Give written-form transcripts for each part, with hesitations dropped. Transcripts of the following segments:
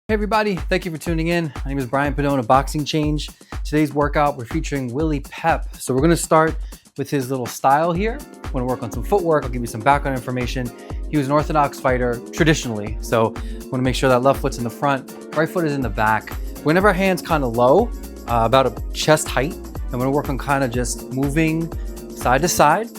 Hey everybody, thank you for tuning in. My name is Brian Pedone of Boxing Change. Today's workout, we're featuring Willie Pep. So we're gonna start with his little style here. We're gonna work on some footwork. I'll give you some background information. He was an orthodox fighter traditionally. So I wanna make sure that left foot's in the front, right foot is in the back. We're gonna have our hands kind of low, about a chest height. And we're gonna work on kind of just moving side to side.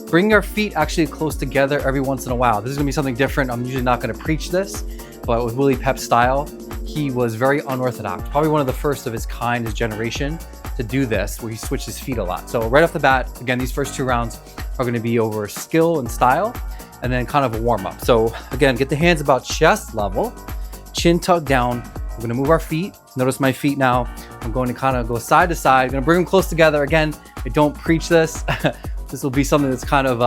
Bring your feet actually close together every once in a while. This is gonna be something different. I'm usually not gonna preach this, but with Willie Pep's style, he was very unorthodox. Probably one of the first of his kind, his generation, to do this, where he switched his feet a lot. So right off the bat, again, these first two rounds are gonna be over skill and style, and then kind of a warm up. So again, get the hands about chest level, chin tucked down. We're gonna move our feet. Notice my feet now. I'm going to kind of go side to side. I'm gonna bring them close together. Again, I don't preach this. This will be something that's kind of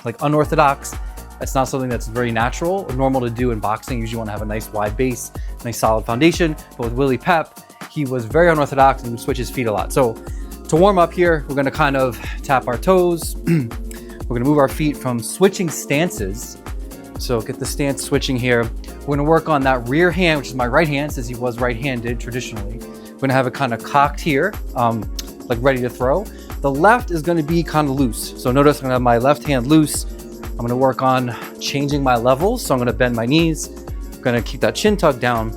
like unorthodox. It's not something that's very natural or normal to do in boxing. You usually want to have a nice wide base, nice solid foundation. But with Willie Pep, he was very unorthodox and would switch his feet a lot. So to warm up here, we're gonna kind of tap our toes. We're gonna move our feet from switching stances. So get the stance switching here. We're gonna work on that rear hand, which is my right hand, since he was right-handed traditionally. We're gonna have it kind of cocked here, like ready to throw. The left is gonna be kind of loose. So notice I'm gonna have my left hand loose. I'm gonna work on changing my levels. So I'm gonna bend my knees. I'm gonna keep that chin tucked down.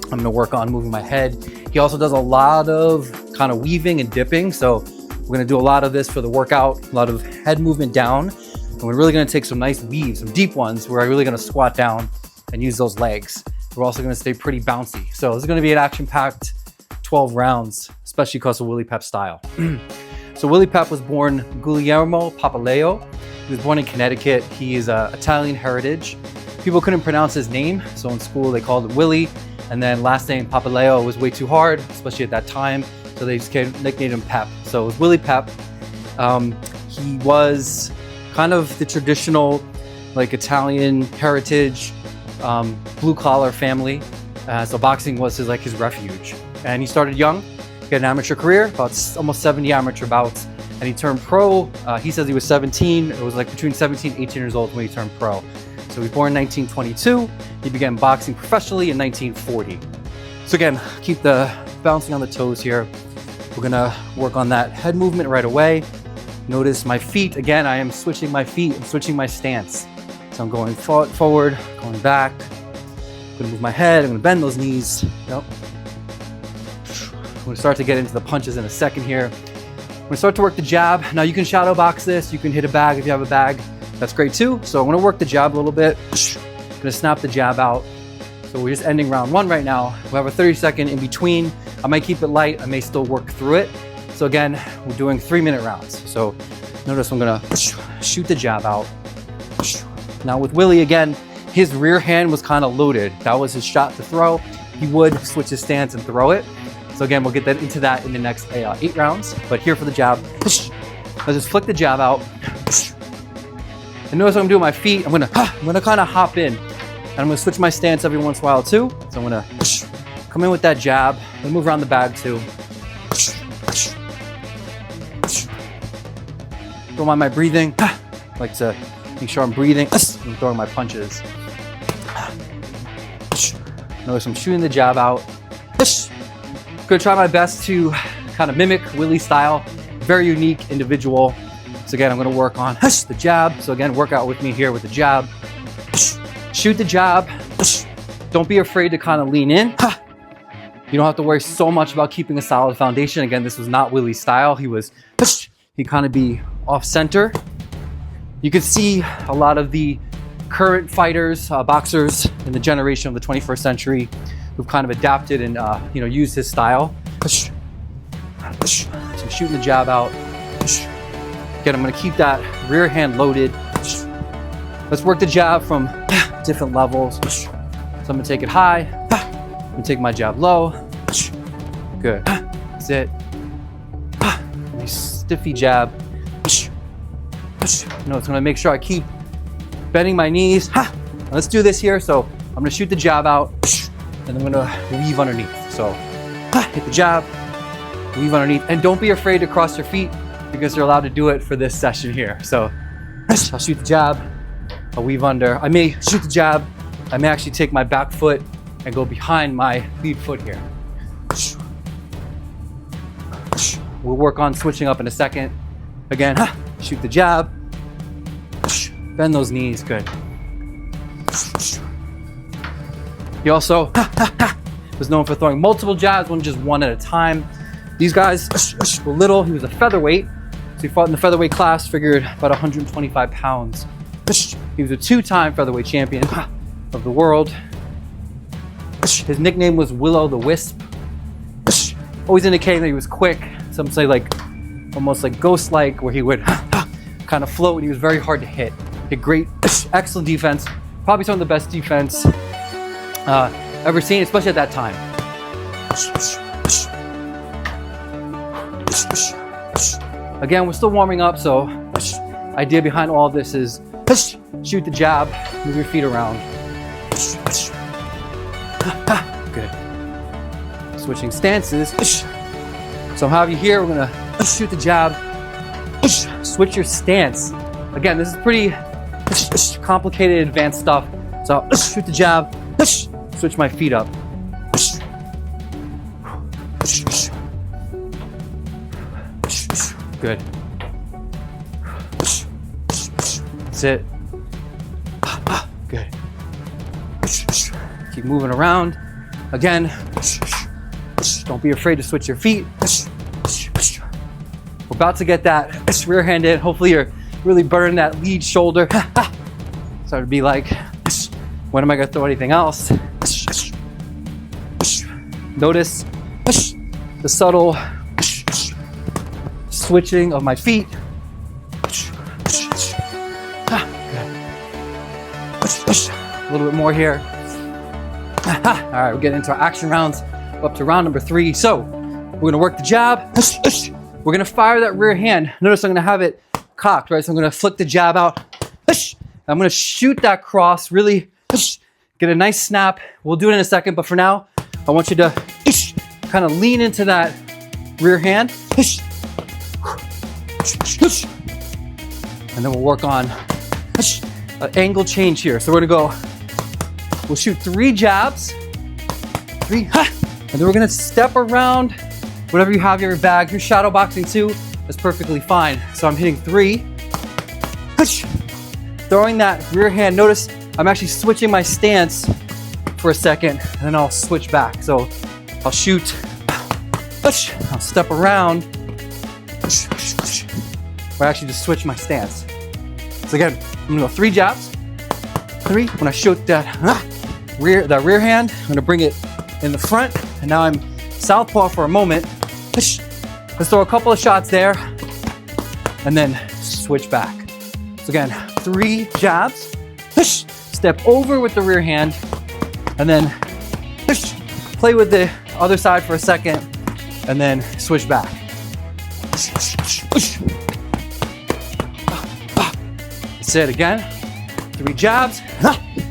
I'm gonna work on moving my head. He also does a lot of kind of weaving and dipping. So we're gonna do a lot of this for the workout, a lot of head movement down. And we're really gonna take some nice weaves, some deep ones, where I'm really gonna squat down and use those legs. We're also gonna stay pretty bouncy. So this is gonna be an action-packed 12 rounds, especially because of Willie Pep's style. So Willie Pep was born Guglielmo Papaleo. He was born in Connecticut. He is Italian heritage. People couldn't pronounce his name, so in school they called it Willie, and then last name Papaleo was way too hard, especially at that time, so they just nicknamed him Pep. So it was Willie Pep. He was kind of the traditional, like, Italian heritage, blue-collar family. So boxing was his refuge. And he started young. He had an amateur career, about almost 70 amateur bouts. And he turned pro. He says he was 17. It was like between 17 and 18 years old when he turned pro. So he was born in 1922. He began boxing professionally in 1940. So again, keep the bouncing on the toes here. We're gonna work on that head movement right away. Notice my feet. Again, I am switching my feet. I'm switching my stance. So I'm going forward, going back. I'm gonna move my head. I'm gonna bend those knees. Yep. I'm gonna start to get into the punches in a second here. I'm gonna start to work the jab. Now you can shadow box this. You can hit a bag if you have a bag. That's great too. So I'm gonna work the jab a little bit. I'm gonna snap the jab out. So we're just ending round one right now. We'll have a 30-second in between. I might keep it light. I may still work through it. So again, we're doing 3-minute rounds. So notice I'm gonna shoot the jab out. Now with Willie, again, his rear hand was kind of loaded. That was his shot to throw. He would switch his stance and throw it. So again, we'll get into that in the next 8 rounds. But here for the jab, I'll just flick the jab out. And notice what I'm doing with my feet. I'm gonna kind of hop in. And I'm gonna switch my stance every once in a while too. So I'm gonna come in with that jab. I'm gonna move around the bag too. Don't mind my breathing. I like to make sure I'm breathing and throwing my punches. Notice I'm shooting the jab out. Gonna try my best to kind of mimic Willie's style. Very unique individual. So again, I'm gonna work on the jab. So again, work out with me here with the jab. Shoot the jab. Don't be afraid to kind of lean in. You don't have to worry so much about keeping a solid foundation. Again, this was not Willie's style. He'd kind of be off center. You can see a lot of the current fighters, boxers in the generation of the 21st century who've kind of adapted and used his style. So shooting the jab out. Again, I'm gonna keep that rear hand loaded. Let's work the jab from different levels. So I'm gonna take it high. I'm gonna take my jab low. Good. That's it. Nice stiffy jab. It's gonna make sure I keep bending my knees. Let's do this here. So I'm gonna shoot the jab out. And I'm gonna weave underneath. So hit the jab, weave underneath, and don't be afraid to cross your feet because you're allowed to do it for this session here. So I'll shoot the jab, I'll weave under. I may shoot the jab, I may actually take my back foot and go behind my lead foot here. We'll work on switching up in a second. Again, shoot the jab, bend those knees, good. He also was known for throwing multiple jabs, just one at a time. These guys were little. He was a featherweight, so he fought in the featherweight class, figured about 125 pounds. He was a 2-time featherweight champion of the world. His nickname was Willow the Wisp, always indicating that he was quick. Some say like almost like ghost-like, where he would kind of float, and he was very hard to hit. He had great, excellent defense, probably some of the best defense ever seen, especially at that time. Again, we're still warming up, so idea behind all this is shoot the jab, move your feet around. Good. Switching stances. So I'll have you here, we're gonna shoot the jab, switch your stance. Again, this is pretty complicated, advanced stuff. So I'll shoot the jab, switch my feet up. Good. That's it. Good. Keep moving around. Again, don't be afraid to switch your feet. We're about to get that rear hand in. Hopefully you're really burning that lead shoulder. So it'd be like, when am I gonna throw anything else? Notice the subtle switching of my feet. A little bit more here. All right, we're getting into our action rounds, up to round number 3. So we're gonna work the jab. We're gonna fire that rear hand. Notice I'm gonna have it cocked, right? So I'm gonna flick the jab out. I'm gonna shoot that cross, really get a nice snap. We'll do it in a second, but for now, I want you to kind of lean into that rear hand. And then we'll work on an angle change here. So we're gonna go, we'll shoot 3 jabs, 3, and then we're gonna step around whatever you have in your bag. If you're shadow boxing too, that's perfectly fine. So I'm hitting 3, throwing that rear hand. Notice I'm actually switching my stance for a second, and then I'll switch back. So I'll shoot, I'll step around, or actually just switch my stance. So again, I'm gonna go 3 jabs, 3. When I shoot that rear hand, I'm gonna bring it in the front, and now I'm southpaw for a moment. Let's throw a couple of shots there, and then switch back. So again, 3 jabs, step over with the rear hand, and then play with the other side for a second, and then switch back. That's it again. 3 jabs,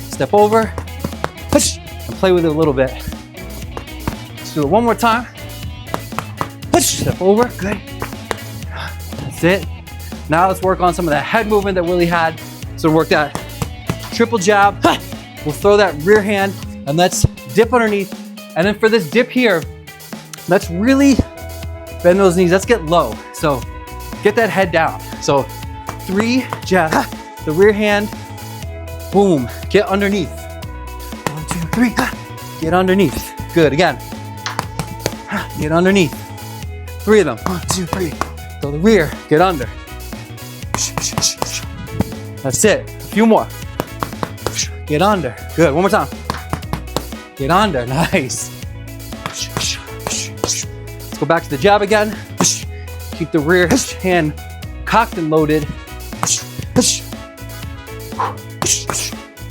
step over, and play with it a little bit. Let's do it one more time. Step over, good. That's it. Now let's work on some of that head movement that Willie had. So work that triple jab. We'll throw that rear hand, and let's dip underneath. And then for this dip here, let's really bend those knees. Let's get low. So get that head down. So 3 jabs, the rear hand, boom, get underneath. 1, 2, 3, get underneath. Good, again. Get underneath. 3 of them. 1, 2, 3. Go the rear, get under. That's it. A few more. Get under. Good. One more time. Get under. Nice. Let's go back to the jab again. Keep the rear hand cocked and loaded.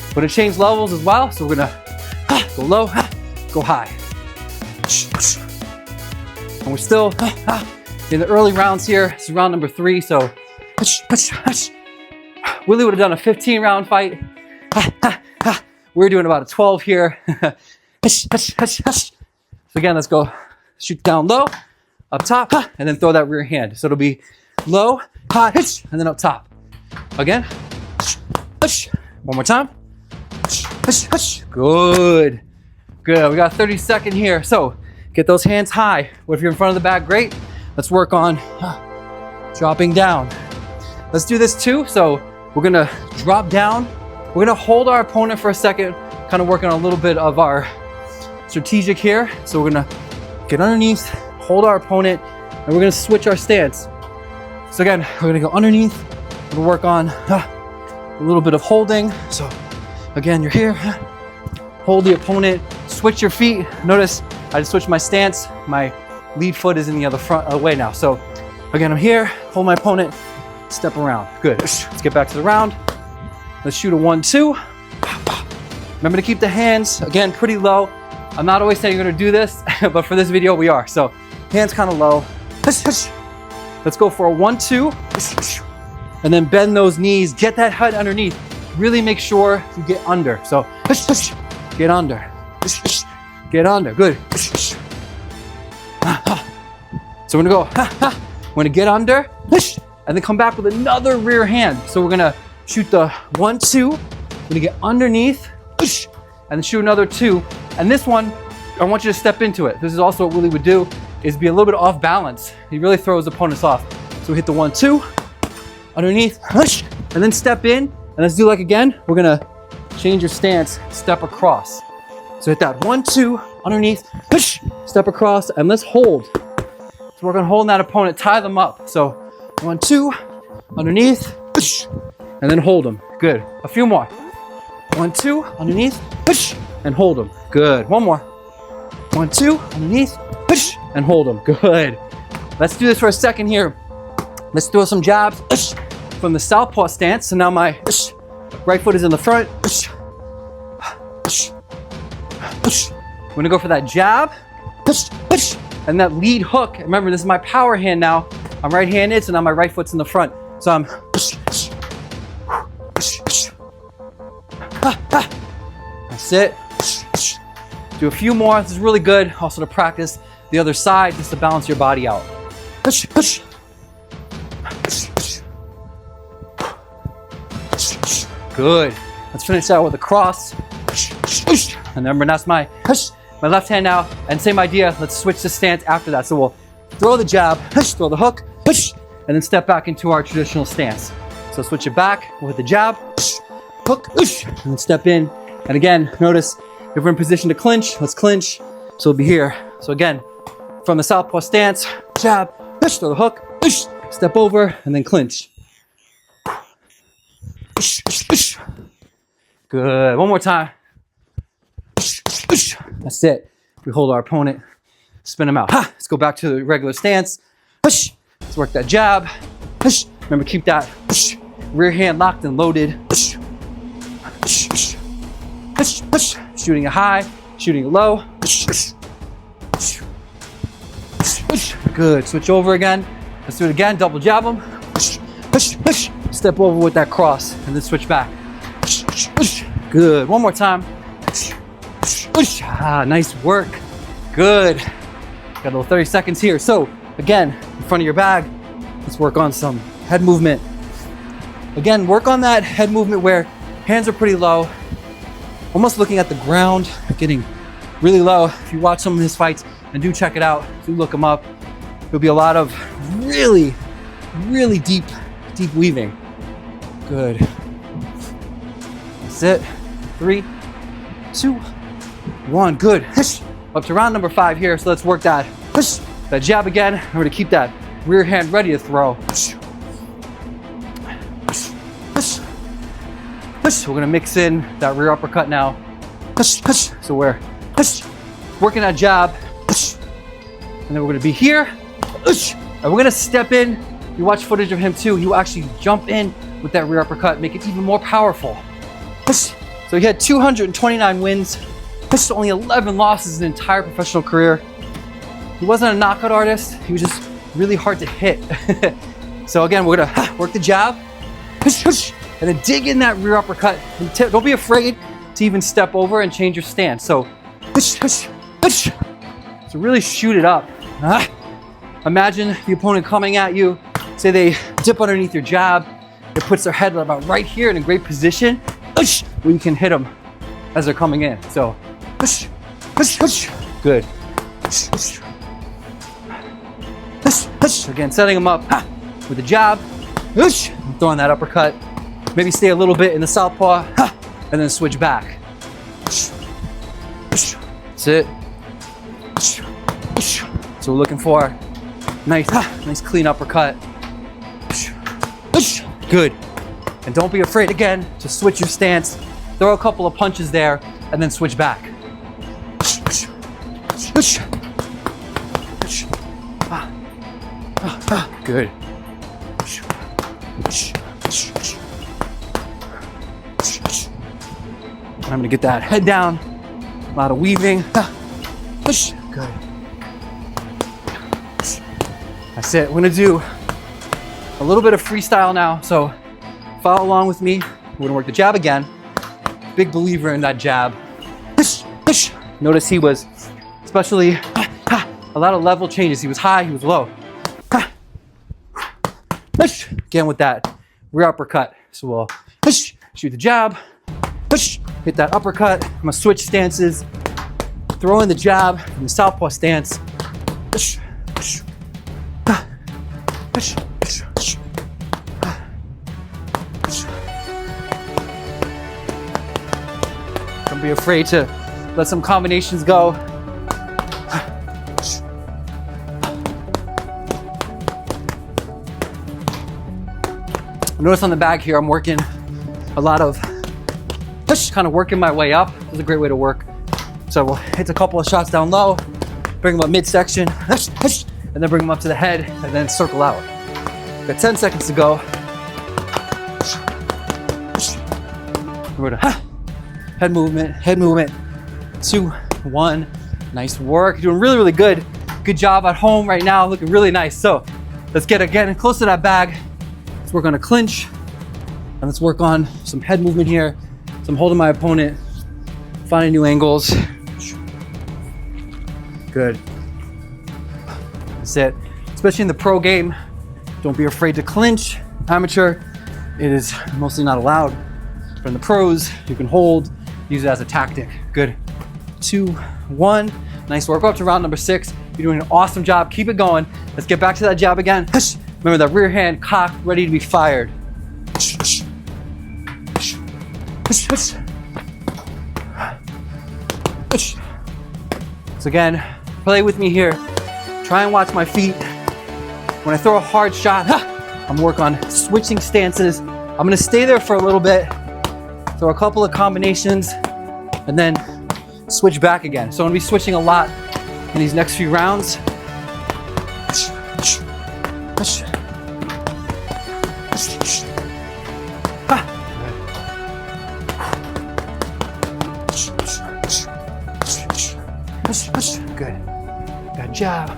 We're gonna change levels as well. So we're gonna go low, go high. And we're still in the early rounds here. This is round number 3. So Willie would have done a 15-round fight. We're doing about a 12 here. So again, let's go shoot down low, up top, and then throw that rear hand. So it'll be low, high, and then up top. Again. One more time. Good. Good, we got 30-second here. So get those hands high. If you're in front of the bag, great. Let's work on dropping down. Let's do this too. So we're gonna drop down. We're gonna hold our opponent for a second, kind of working on a little bit of our strategic here. So we're gonna get underneath, hold our opponent, and we're gonna switch our stance. So again, we're gonna go underneath. We're gonna work on a little bit of holding. So again, you're here, hold the opponent, switch your feet. Notice I just switched my stance. My lead foot is in the other front way now. So again, I'm here, hold my opponent, step around. Good, let's get back to the round. Let's shoot a 1-2. Remember to keep the hands, again, pretty low. I'm not always saying you're gonna do this, but for this video, we are. So hands kind of low. Let's go for a 1-2. And then bend those knees, get that head underneath. Really make sure you get under. So get under, get under, good. So we're gonna go, we're gonna get under, and then come back with another rear hand. So we're gonna shoot the 1-2, we're gonna get underneath, and then shoot another 2. And this one, I want you to step into it. This is also what Willie would do, is be a little bit off balance. He really throws opponents off. So we hit the 1-2, underneath, and then step in, and let's do like again. We're gonna change your stance, step across. So hit that 1-2, underneath, step across, and let's hold. So we're gonna hold that opponent, tie them up. So 1-2, underneath, and then hold them. Good, a few more. 1-2, underneath, and hold them. Good, one more. 1-2, underneath, and hold them. Good. Let's do this for a second here. Let's throw some jabs from the southpaw stance. So now my right foot is in the front. We're gonna go for that jab and that lead hook. Remember, this is my power hand now. I'm right-handed, so now my right foot's in the front. So I'm that's it. Do a few more. This is really good. Also to practice the other side, just to balance your body out. Good. Let's finish out with a cross. And remember, that's my left hand now. And same idea. Let's switch the stance after that. So we'll throw the jab, throw the hook, and then step back into our traditional stance. So switch it back. We'll hit the jab, hook, and then step in. And again, notice if we're in position to clinch, let's clinch. So we'll be here. So again, from the southpaw stance, jab, throw the hook, step over, and then clinch. Good. One more time. That's it. We hold our opponent, spin them out. Let's go back to the regular stance. Let's work that jab. Remember, keep that rear hand locked and loaded. Shooting it high, shooting it low. Good. Switch over again. Let's do it again. Double jab them. Step over with that cross and then switch back. Good. One more time. Nice work. Good. Got a little 30 seconds here. So again, in front of your bag, let's work on some head movement. Again, work on that head movement where hands are pretty low, almost looking at the ground, getting really low. If you watch some of his fights, and do check it out, do look him up, there'll be a lot of really, really deep weaving. Good. That's it. 3, 2, 1. Good. Up to round number 5 here. So let's work that jab again. We're gonna keep that rear hand ready to throw. We're gonna mix in that rear uppercut now. So we're working that jab, and then we're gonna be here, and we're gonna step in. You watch footage of him too. He will actually jump in with that rear uppercut, make it even more powerful. So he had 229 wins, only 11 losses in his entire professional career. He wasn't a knockout artist. He was just really hard to hit. So again, we're gonna work the jab, and then dig in that rear uppercut. Don't be afraid to even step over and change your stance. So really shoot it up. Imagine the opponent coming at you. Say they dip underneath your jab. It puts their head about right here in a great position where you can hit them as they're coming in. So Good. Again, setting him up with a jab. Throwing that uppercut. Maybe stay a little bit in the southpaw and then switch back. That's it. So we're looking for nice clean uppercut. Good. And don't be afraid again to switch your stance. Throw a couple of punches there and then switch back. Good. I'm gonna get that head down. A lot of weaving. Good. That's it. We're gonna do a little bit of freestyle now. So follow along with me. We're gonna work the jab again. Big believer in that jab. Notice he was, especially a lot of level changes. He was high, he was low. Again with that rear uppercut. So we'll shoot the jab, hit that uppercut. I'm gonna switch stances, throw in the jab from the southpaw stance. Don't be afraid to let some combinations go. Notice on the back here, I'm working a lot of kind of working my way up. This is a great way to work. So we'll hit a couple of shots down low, bring them up midsection, and then bring them up to the head, and then circle out. Got 10 seconds to go. We're gonna head movement. 2, 1. Nice work. You're doing really, really good. Good job at home right now. Looking really nice. So let's get again close to that bag. Let's work on a clinch, and let's work on some head movement here. So I'm holding my opponent, finding new angles. Good. That's it. Especially in the pro game, don't be afraid to clinch. Amateur, it is mostly not allowed. But in the pros, you can hold, use it as a tactic. Good. 2, 1. Nice work. We're up to round number 6. You're doing an awesome job. Keep it going. Let's get back to that jab again. Remember that rear hand cocked, ready to be fired. So again, play with me here. Try and watch my feet. When I throw a hard shot, I'm working on switching stances. I'm gonna stay there for a little bit, throw a couple of combinations, and then switch back again. So I'm gonna be switching a lot in these next few rounds. Good. That jab.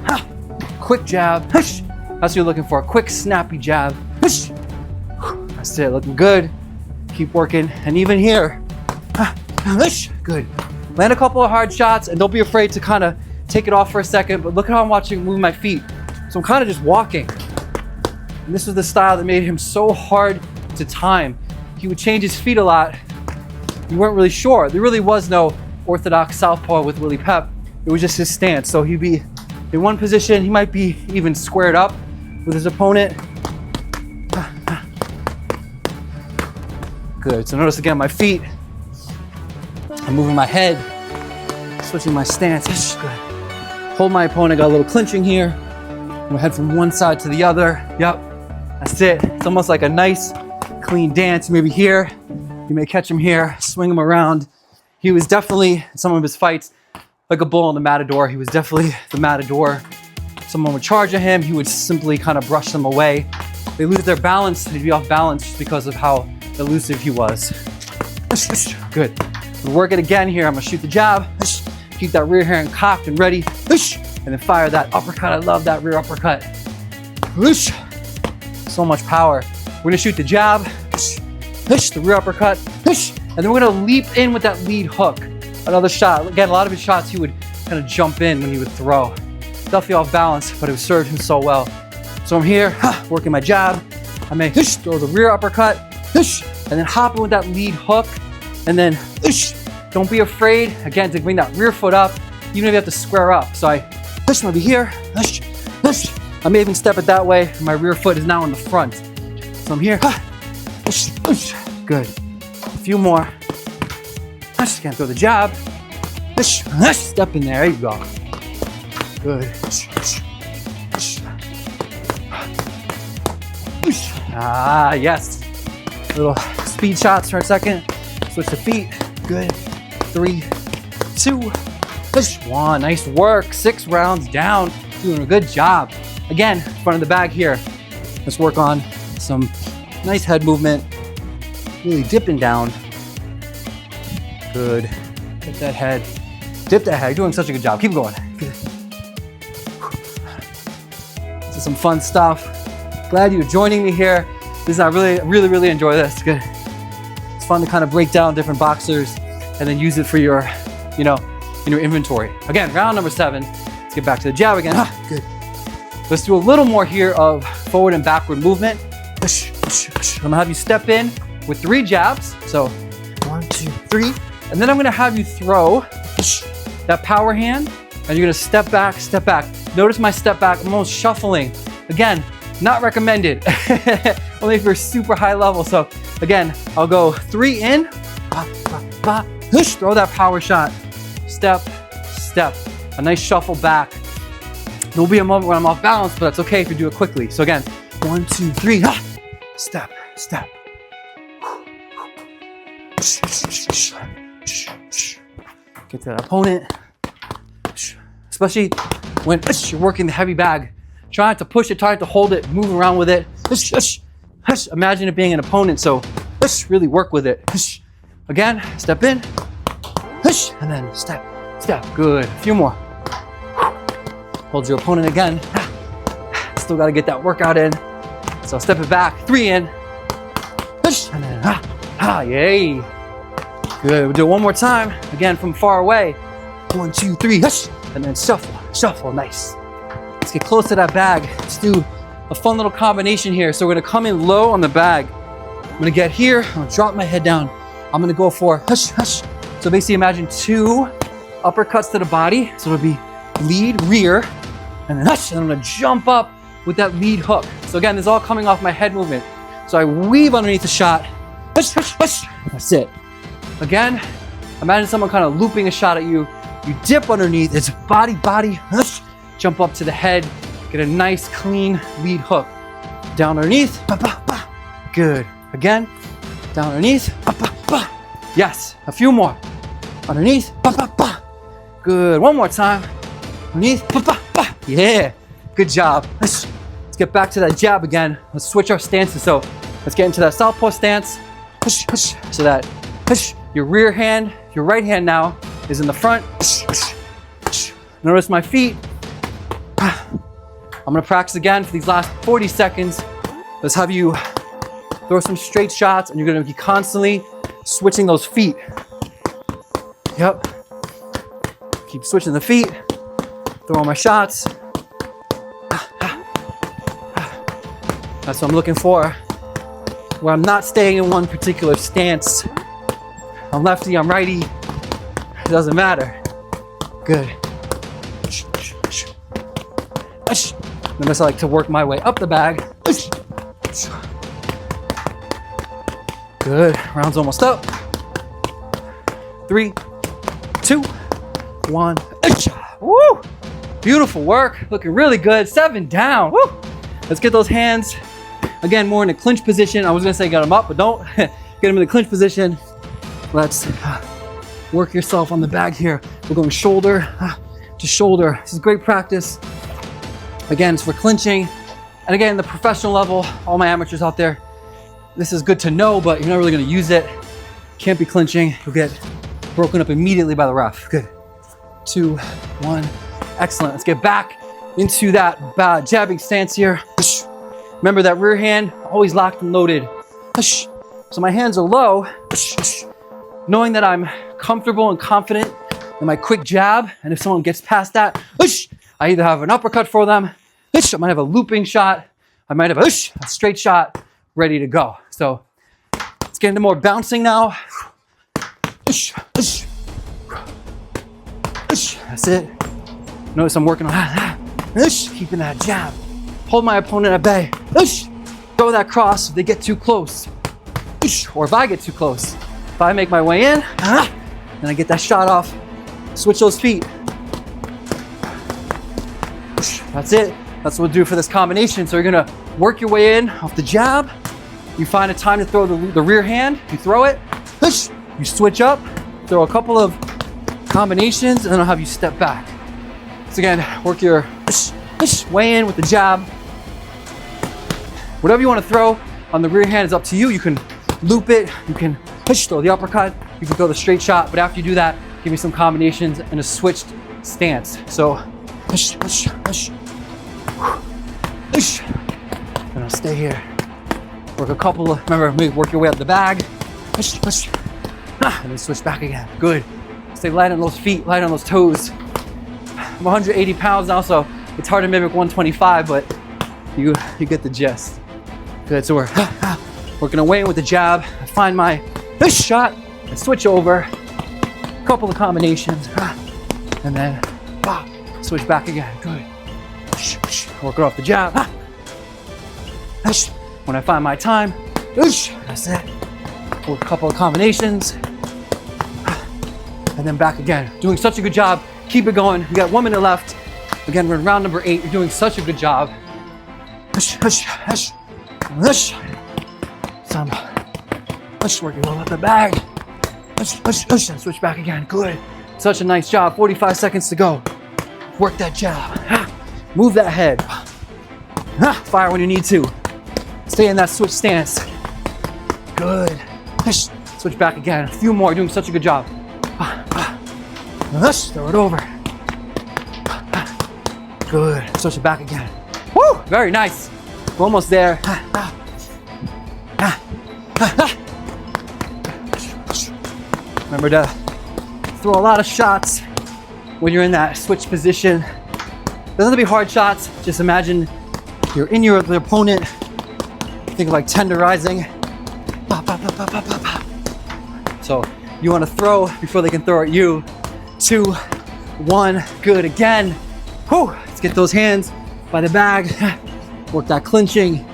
Quick jab. That's what you're looking for. A quick, snappy jab. That's it. Looking good. Keep working. And even here. Good. Land a couple of hard shots, and don't be afraid to kind of take it off for a second. But look at how I'm watching move my feet. So I'm kind of just walking. And this was the style that made him so hard to time. He would change his feet a lot. You weren't really sure. There really was no orthodox southpaw with Willie Pep. It was just his stance. So he'd be in one position. He might be even squared up with his opponent. Good. So notice again my feet. I'm moving my head, switching my stance. Good. Hold my opponent. Got a little clinching here. I'm gonna head from one side to the other. Yep. That's it. It's almost like a nice, clean dance. Maybe here. You may catch him here. Swing him around. He was definitely, in some of his fights, like a bull in the matador. He was definitely the matador. Someone would charge at him, he would simply kind of brush them away. They lose their balance, they'd be off balance just because of how elusive he was. Good. We'll work it again here. I'm gonna shoot the jab. Keep that rear hand cocked and ready. And then fire that uppercut. I love that rear uppercut. So much power. We're gonna shoot the jab, the rear uppercut, and then we're gonna leap in with that lead hook. Another shot. Again, a lot of his shots he would kind of jump in when he would throw. Definitely off balance, but it served him so well. So I'm here, working my jab. I may throw the rear uppercut, and then hop in with that lead hook, and then don't be afraid, again, to bring that rear foot up, even if you have to square up. So I might be here. I may even step it that way. My rear foot is now in the front. So I'm here. Good. A few more. Can't throw the jab. Step in there. There you go. Good. Ah, yes. Little speed shots for a second. Switch the feet. Good. 3, 2, 1. Nice work. 6 rounds down. Doing a good job. Again, front of the bag here. Let's work on some nice head movement. Really dipping down. Good. Get that head. Dip that head. You're doing such a good job. Keep going. This is some fun stuff. Glad you're joining me here. I really enjoy this. Good. It's fun to kind of break down different boxers and then use it for your, in your inventory. Again, round number 7. Let's get back to the jab again. Good. Let's do a little more here of forward and backward movement. I'm gonna have you step in with 3 jabs. So 1, 2, 3. And then I'm gonna have you throw that power hand and you're gonna step back, step back. Notice my step back, I'm almost shuffling. Again, not recommended, only if you're super high level. So again, I'll go 3 in, throw that power shot, step, step, a nice shuffle back. There'll be a moment where I'm off balance, but that's okay if you do it quickly. So again, 1, 2, 3, step, step. Get to that opponent, especially when you're working the heavy bag. Try not to push it, try not to hold it, move around with it. Imagine it being an opponent, so really work with it. Again, step in, and then step, step. Good, a few more. Hold your opponent again. Still gotta get that workout in. So step it back, 3 in, and then yay. Good, we'll do it one more time. Again, from far away. 1, 2, 3, and then shuffle, shuffle, nice. Let's get close to that bag. Let's do a fun little combination here. So we're gonna come in low on the bag. I'm gonna get here, I'm gonna drop my head down. I'm gonna go for So basically imagine 2 uppercuts to the body. So it'll be lead, rear, and then I'm gonna jump up with that lead hook. So again, this is all coming off my head movement. So I weave underneath the shot. That's it. Again, imagine someone kind of looping a shot at you. You dip underneath, it's body, body, jump up to the head, get a nice clean lead hook. Down underneath, good. Again, down underneath, yes, a few more. Underneath, good. One more time. Underneath, yeah, good job. Let's get back to that jab again. Let's switch our stances. So let's get into that southpaw stance. So that your rear hand, your right hand now is in the front. Notice my feet. I'm gonna practice again for these last 40 seconds. Let's have you throw some straight shots and you're gonna be constantly switching those feet. Yep. Keep switching the feet. Throw my shots. That's what I'm looking for. Where I'm not staying in one particular stance. I'm lefty, I'm righty. It doesn't matter. Good. Notice I like to work my way up the bag. Good. Round's almost up. 3, 2, 1. Woo! Beautiful work. Looking really good. 7 down. Woo! Let's get those hands again more in a clinch position. I was gonna say get them up, but don't. Get them in the clinch position. Let's work yourself on the bag here. We're going shoulder to shoulder. This is great practice. Again, it's for clinching. And again, the professional level, all my amateurs out there, this is good to know, but you're not really gonna use it. Can't be clinching. You'll get broken up immediately by the ref. Good. 2, 1. Excellent. Let's get back into that jabbing stance here. Remember that rear hand, always locked and loaded. So my hands are low, knowing that I'm comfortable and confident in my quick jab. And if someone gets past that, I either have an uppercut for them, I might have a looping shot, I might have a straight shot ready to go. So let's get into more bouncing now. That's it. Notice I'm working on keeping that jab. Hold my opponent at bay. Throw that cross if they get too close. Or if I get too close. If I make my way in, and I get that shot off, switch those feet. That's it. That's what we'll do for this combination. So you're gonna work your way in off the jab. You find a time to throw the rear hand. You throw it. You switch up, throw a couple of combinations, and then I'll have you step back. So again, work your way in with the jab. Whatever you want to throw on the rear hand is up to you. You can loop it, you can throw the uppercut, you can throw the straight shot, but after you do that, give me some combinations and a switched stance. So, and I'll stay here. Work a couple of, remember, work your way up the bag, and then switch back again. Good. Stay light on those feet, light on those toes. I'm 180 pounds now, so it's hard to mimic 125, but you get the gist. Good, so we're working away with the jab. I find my shot and switch over. A couple of combinations, and then switch back again. Good. Working off the jab. When I find my time, that's it. Work a couple of combinations, and then back again. Doing such a good job. Keep it going. We got 1 minute left. Again, we're in round number 8. You're doing such a good job. Some working well up the bag. And switch back again. Good. Such a nice job. 45 seconds to go. Work that jab. Move that head. Fire when you need to. Stay in that switch stance. Good. Switch back again. A few more. You're doing such a good job. Throw it over. Good. Switch it back again. Woo! Very nice. We're almost there. Remember to throw a lot of shots when you're in that switch position. Doesn't have to be hard shots. Just imagine you're in the opponent. Think of like tenderizing. So you want to throw before they can throw at you. 2, 1, good. Again. Whew. Let's get those hands by the bag. Work that clinching.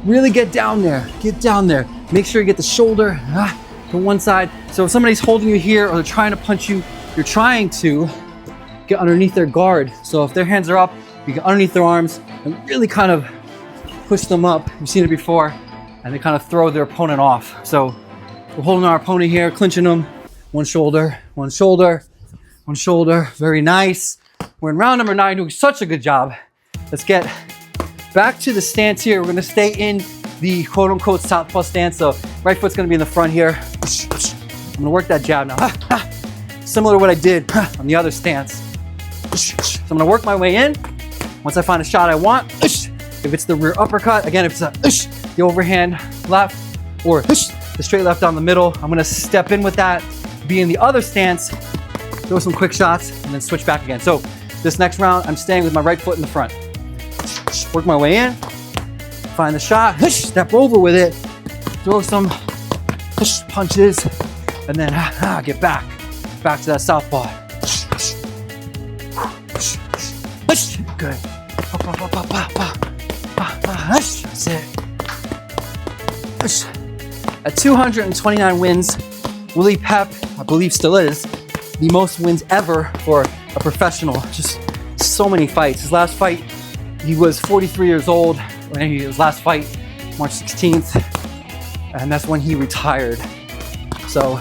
Really get down there. Get down there. Make sure you get the shoulder to one side. So if somebody's holding you here or they're trying to punch you, you're trying to get underneath their guard. So if their hands are up, you get underneath their arms and really kind of push them up. You've seen it before. And they kind of throw their opponent off. So we're holding our opponent here, clinching them. One shoulder, one shoulder, one shoulder. Very nice. We're in round number 9, doing such a good job. Let's get back to the stance here. We're gonna stay in the quote unquote southpaw stance. So right foot's gonna be in the front here. I'm gonna work that jab now. Similar to what I did on the other stance. So I'm gonna work my way in. Once I find a shot I want, if it's the rear uppercut, again, if it's the overhand left or the straight left down the middle, I'm gonna step in with that, be in the other stance, throw some quick shots, and then switch back again. So this next round, I'm staying with my right foot in the front. Work my way in, find the shot, step over with it, throw some punches, and then get back to that southpaw. Good. That's it. At 229 wins, Willie Pep, I believe still is, the most wins ever for a professional. Just so many fights. His last fight, he was 43 years old. His last fight, March 16th, and that's when he retired. So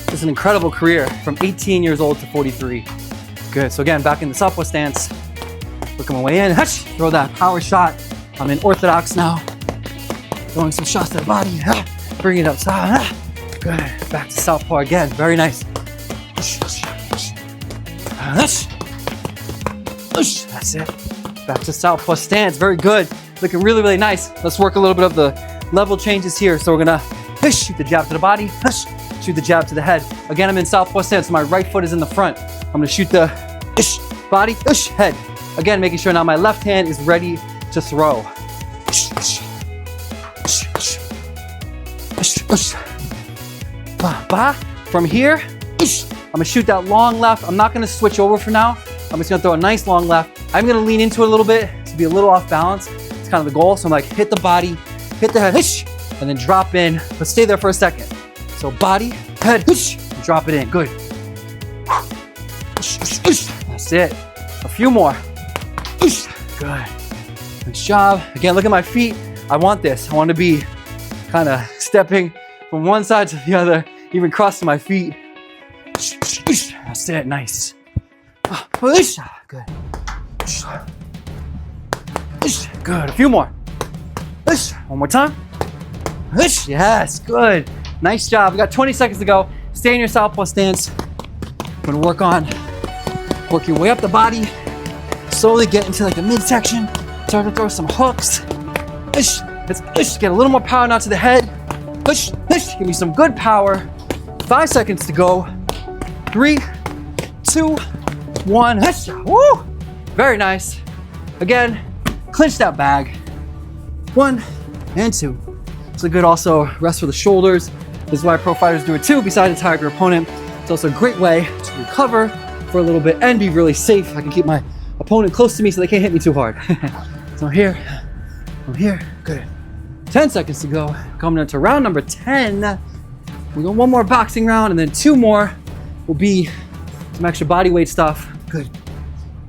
it's an incredible career from 18 years old to 43. Good. So again, back in the southpaw stance, working my way in, throw that power shot. I'm in orthodox now. Throwing some shots to the body, bring it outside. Good. Back to southpaw again. Very nice. That's it. Back to southpaw stance. Very good. Looking really, really nice. Let's work a little bit of the level changes here. So we're gonna shoot the jab to the body, shoot the jab to the head. Again, I'm in southpaw stance. So my right foot is in the front. I'm gonna shoot the body, head. Again, making sure now my left hand is ready to throw. From here, gonna shoot that long left. I'm not gonna switch over for now. I'm just gonna throw a nice long left. I'm gonna lean into it a little bit to be a little off balance. It's kind of the goal. So I'm like, hit the body, hit the head, and then drop in, but stay there for a second. So body, head, drop it in, good. That's it. A few more. Good. Nice job. Again, look at my feet. I want this. I want to be kind of stepping from one side to the other, even crossing my feet. That's it. Nice. Good. Good. A few more. One more time. Yes. Good. Nice job. We got 20 seconds to go. Stay in your southpaw stance. I'm going to work your way up the body. Slowly get into like the midsection. Start to throw some hooks. Let's get a little more power now to the head. Give me some good power. 5 seconds to go. 3, 2, 1. Woo! Very nice. Again, clinch that bag. 1 and 2. It's a good also rest for the shoulders. This is why pro fighters do it too, besides to tire up your opponent. It's also a great way to recover for a little bit and be really safe. I can keep my opponent close to me so they can't hit me too hard. So I'm here, good. 10 seconds to go. Coming into round number 10. We got one more boxing round and then 2 more will be some extra body weight stuff. Good,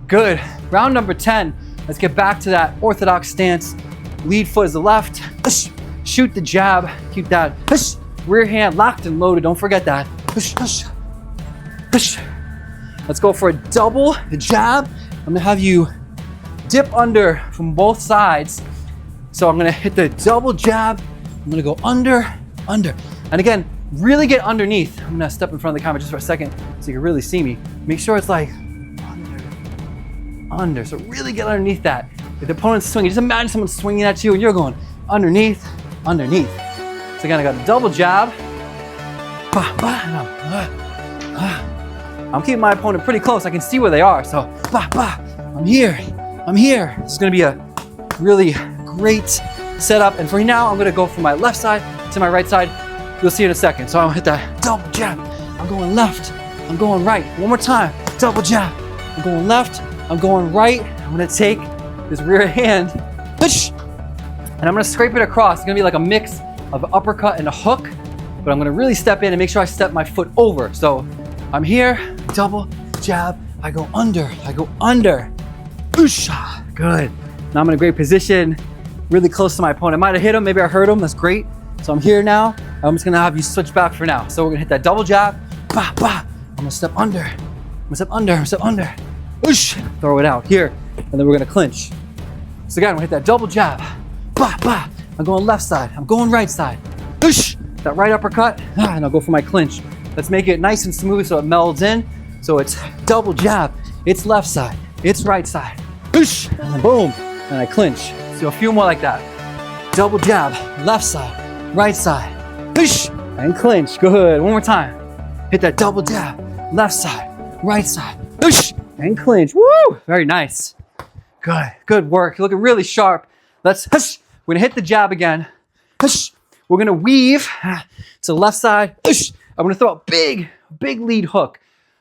good. Round number 10. Let's get back to that orthodox stance. Lead foot is the left. Shoot the jab, keep that rear hand locked and loaded. Don't forget that. Let's go for a double jab. I'm gonna have you dip under from both sides. So I'm gonna hit the double jab. I'm gonna go under. And again, really get underneath. I'm gonna step in front of the camera just for a second so you can really see me. Make sure it's like under. So really get underneath that. If the opponent's swinging, just imagine someone swinging at you and you're going underneath. So again, I got a double jab. I'm keeping my opponent pretty close. I can see where they are. So I'm here. This is gonna be a really great setup. And for now, I'm gonna go from my left side to my right side. You'll see in a second. So I'm gonna hit that double jab. I'm going left, I'm going right. One more time, double jab. I'm going left, I'm going right. I'm gonna take this rear hand, and I'm gonna scrape it across. It's gonna be like a mix of an uppercut and a hook, but I'm gonna really step in and make sure I step my foot over. So I'm here, double jab, I go under. Good. Now I'm in a great position, really close to my opponent. I might have hit him, maybe I hurt him, that's great. So I'm here now. I'm just gonna have you switch back for now. So we're gonna hit that double jab, I'm gonna step under. Throw it out here, and then we're gonna clinch. So again, we hit that double jab, I'm going left side, I'm going right side. That right uppercut, and I'll go for my clinch. Let's make it nice and smooth so it melds in. So it's double jab, it's left side, it's right side. And then boom, and I clinch. So a few more like that. Double jab, left side, right side, and clinch. Good, one more time. Hit that double jab, left side, right side, and clinch. Woo, very nice. Good work. You're looking really sharp. We're gonna hit the jab again. We're gonna weave to the left side. I'm gonna throw a big lead hook.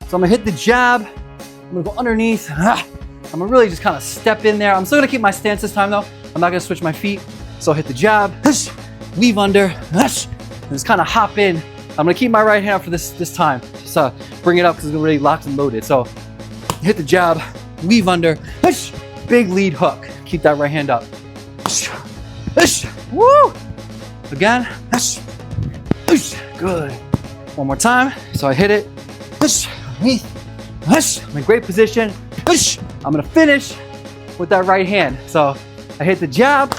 So I'm gonna hit the jab. I'm gonna go underneath. I'm gonna really just kind of step in there. I'm still gonna keep my stance this time though. I'm not gonna switch my feet. So I'll hit the jab, weave under, and just kind of hop in. I'm gonna keep my right hand up for this time. Just bring it up because it's already locked and loaded. So hit the jab, weave under, big lead hook. Keep that right hand up. Woo! Again. Good. One more time. So I hit it. Underneath. I'm in great position. I'm gonna finish with that right hand. So I hit the jab,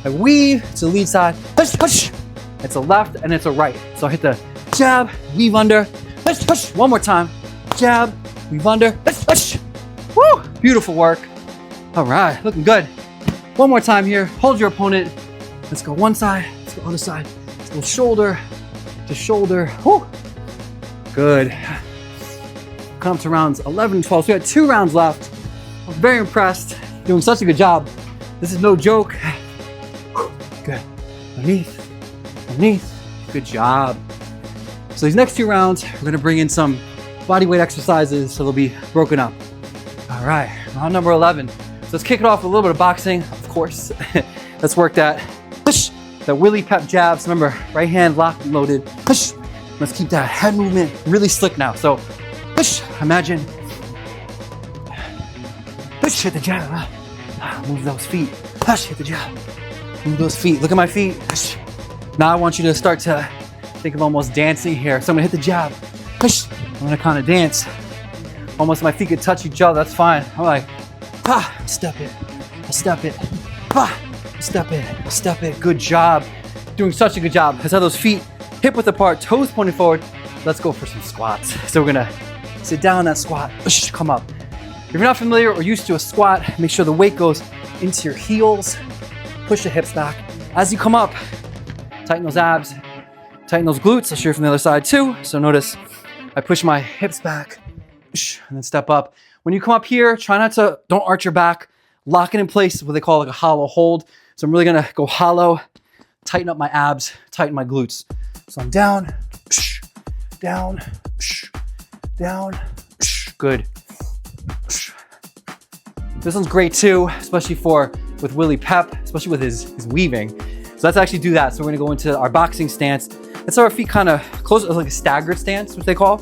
I weave to the lead side. It's a left and it's a right. So I hit the jab, weave under. One more time. Jab, weave under. Woo! Beautiful work. All right, looking good. One more time here. Hold your opponent. Let's go one side. Let's go other side. Let's go shoulder to shoulder. Woo! Good. Come up to rounds 11 and 12. So we got 2 rounds left. I'm very impressed. Doing such a good job. This is no joke. Good. Underneath. Good job. So these next 2 rounds, we're gonna bring in some body weight exercises, so they'll be broken up. All right, round number 11. So let's kick it off with a little bit of boxing, of course. Let's work that, the Willie Pep jabs. Remember, right hand locked and loaded. Let's keep that head movement really slick now. So, imagine, hit the jab. Move those feet. Hit the jab. Move those feet. Look at my feet. Now I want you to start to think of almost dancing here. So I'm gonna hit the jab. I'm gonna kind of dance. Almost my feet could touch each other. That's fine. I'm like, step it. I step it. Step it. Step it. Good job. Doing such a good job. Let's have those feet hip width apart, toes pointed forward. Let's go for some squats. So we're gonna sit down in that squat. Come up. If you're not familiar or used to a squat, make sure the weight goes into your heels. Push the hips back. As you come up, tighten those abs, tighten those glutes. I'll show you from the other side too. So notice I push my hips back and then step up. When you come up here, try not to, don't arch your back. Lock it in place, what they call like a hollow hold. So I'm really gonna go hollow, tighten up my abs, tighten my glutes. So I'm down, down, down, good. This one's great too, especially with Willie Pep, especially with his weaving. So let's actually do that. So we're gonna go into our boxing stance. Let's have our feet kind of close, like a staggered stance, which they call.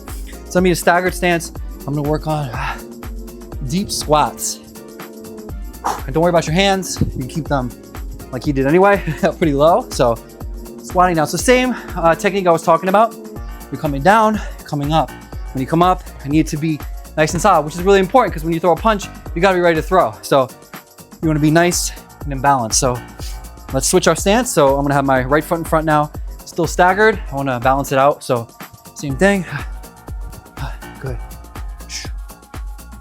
So I mean a staggered stance. I'm gonna work on deep squats. And don't worry about your hands. You can keep them like he did anyway, pretty low. So squatting down. So same technique I was talking about. You're coming down, coming up. When you come up, I need to be nice and solid, which is really important because when you throw a punch, you gotta be ready to throw. So you wanna be nice and in balance. So let's switch our stance. So I'm gonna have my right foot in front now, still staggered. I wanna balance it out. So same thing. Good.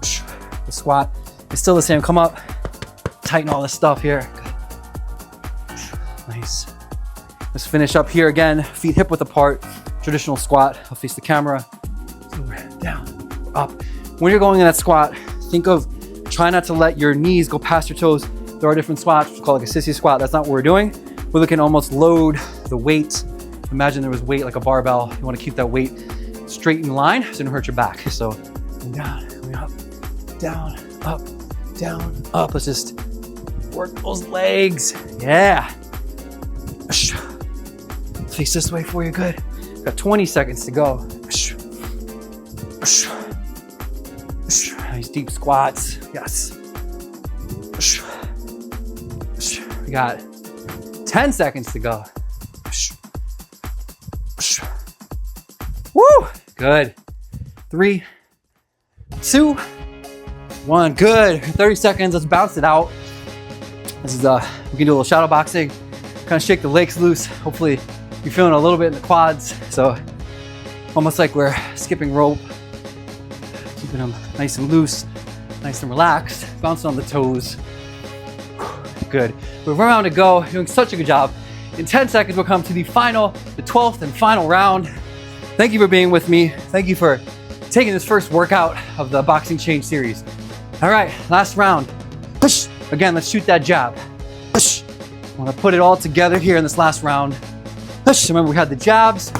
The squat is still the same. Come up, tighten all this stuff here. Nice. Let's finish up here again. Feet hip width apart. Traditional squat. I'll face the camera. Down, up. When you're going in that squat, think of try not to let your knees go past your toes. There are different squats, we call it like a sissy squat. That's not what we're doing. We're looking to almost load the weight. Imagine there was weight like a barbell. You want to keep that weight straight in line so it doesn't hurt your back. So down, coming up, down, up, down, up. Let's just work those legs. Yeah. Face this way for you. Good. Got 20 seconds to go. Nice deep squats. Yes. We got 10 seconds to go. Woo! Good. 3, 2, 1. Good. 30 seconds. Let's bounce it out. This is we can do a little shadow boxing. Kind of shake the legs loose. Hopefully you're feeling a little bit in the quads. So almost like we're skipping rope. Keeping them nice and loose, nice and relaxed. Bouncing on the toes. Good. We have 1 round to go. You're doing such a good job. In 10 seconds, we'll come to the 12th and final round. Thank you for being with me. Thank you for taking this first workout of the Boxing Change series. All right, last round. Push. Again, let's shoot that jab. Push. I want to put it all together here in this last round. Push. Remember, we had the jabs.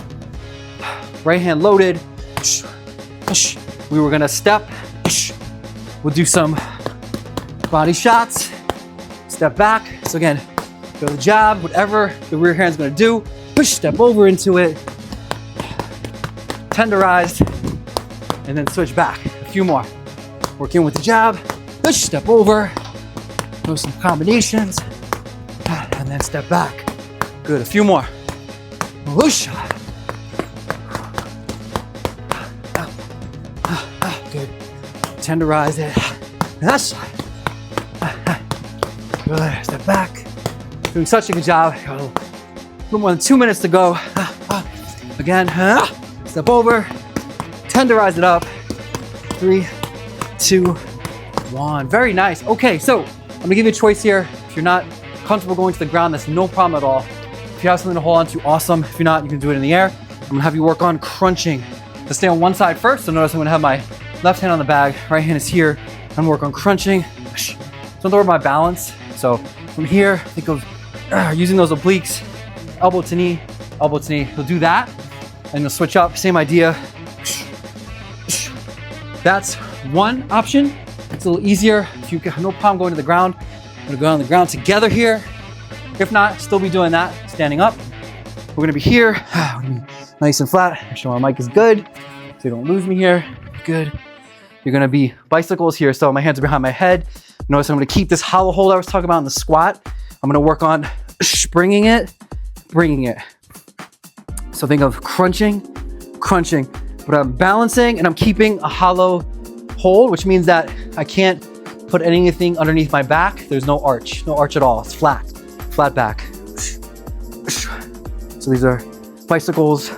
Right hand loaded. Push. Push. We were gonna step. Push. We'll do some body shots. Step back. So again, go to the jab, whatever the rear hand's gonna do. Push, step over into it. Tenderized. And then switch back. A few more. Working with the jab. Push, step over. Do some combinations. And then step back. Good, a few more. Whoosh. Good. Tenderize it. That's good. Step back. Doing such a good job. Got a little more than 2 minutes to go. Again. Step over. Tenderize it up. 3, 2, 1. Very nice. Okay, so I'm gonna give you a choice here. If you're not comfortable going to the ground, that's no problem at all. If you have something to hold on to, awesome. If you're not, you can do it in the air. I'm gonna have you work on crunching. Let's stay on one side first. So notice I'm gonna have my left hand on the bag, right hand is here. I'm gonna work on crunching. So don't worry about my balance. So from here, think of using those obliques, elbow to knee, elbow to knee. You'll do that and you'll switch up, same idea. that's one option. It's a little easier. If you have no problem going to the ground, I'm gonna go on the ground together here. If not, still be doing that, standing up. We're gonna be here, we're gonna be nice and flat. Make sure my mic is good, so you don't lose me here. Good. You're gonna be bicycles here, so my hands are behind my head. Notice I'm gonna keep this hollow hold I was talking about in the squat. I'm gonna work on bringing it. So think of crunching, but I'm balancing and I'm keeping a hollow hold, which means that I can't put anything underneath my back. There's no arch at all. It's flat back. So these are bicycles.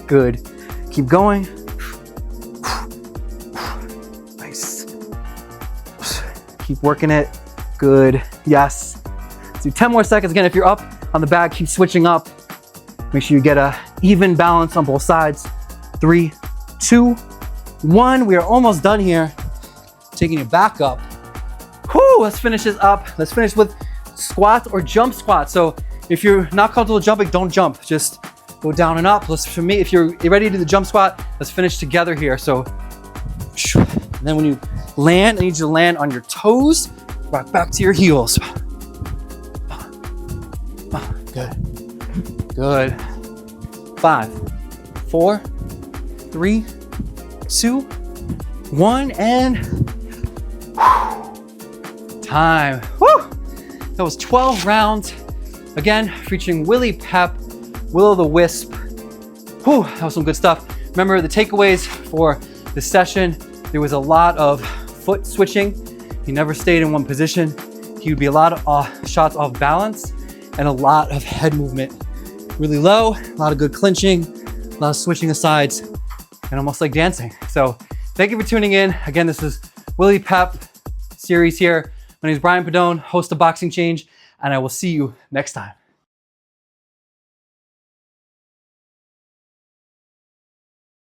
Good. Keep going. Nice. Keep working it. Good. Yes. Let's do 10 more seconds. Again, if you're up on the bag, keep switching up. Make sure you get a even balance on both sides. 3, 2, 1. We are almost done here. Taking it back up. Whew, let's finish this up. Let's finish with squats or jump squats. So if you're not comfortable jumping, don't jump. Just go down and up. For me, if you're ready to do the jump squat, let's finish together here. So, and then when you land, I need you to land on your toes, rock back to your heels. Good. 5, 4, 3, 2, 1, and time. Woo! That was 12 rounds. Again, featuring Willie Pep, Will the Wisp. Whew, that was some good stuff. Remember the takeaways for this session, there was a lot of foot switching. He never stayed in one position. He would be a lot of shots off balance and a lot of head movement. Really low, a lot of good clinching, a lot of switching the sides, and almost like dancing. So thank you for tuning in. Again, this is Willie Pep series here. My name is Brian Pedone, host of Boxing Change, and I will see you next time.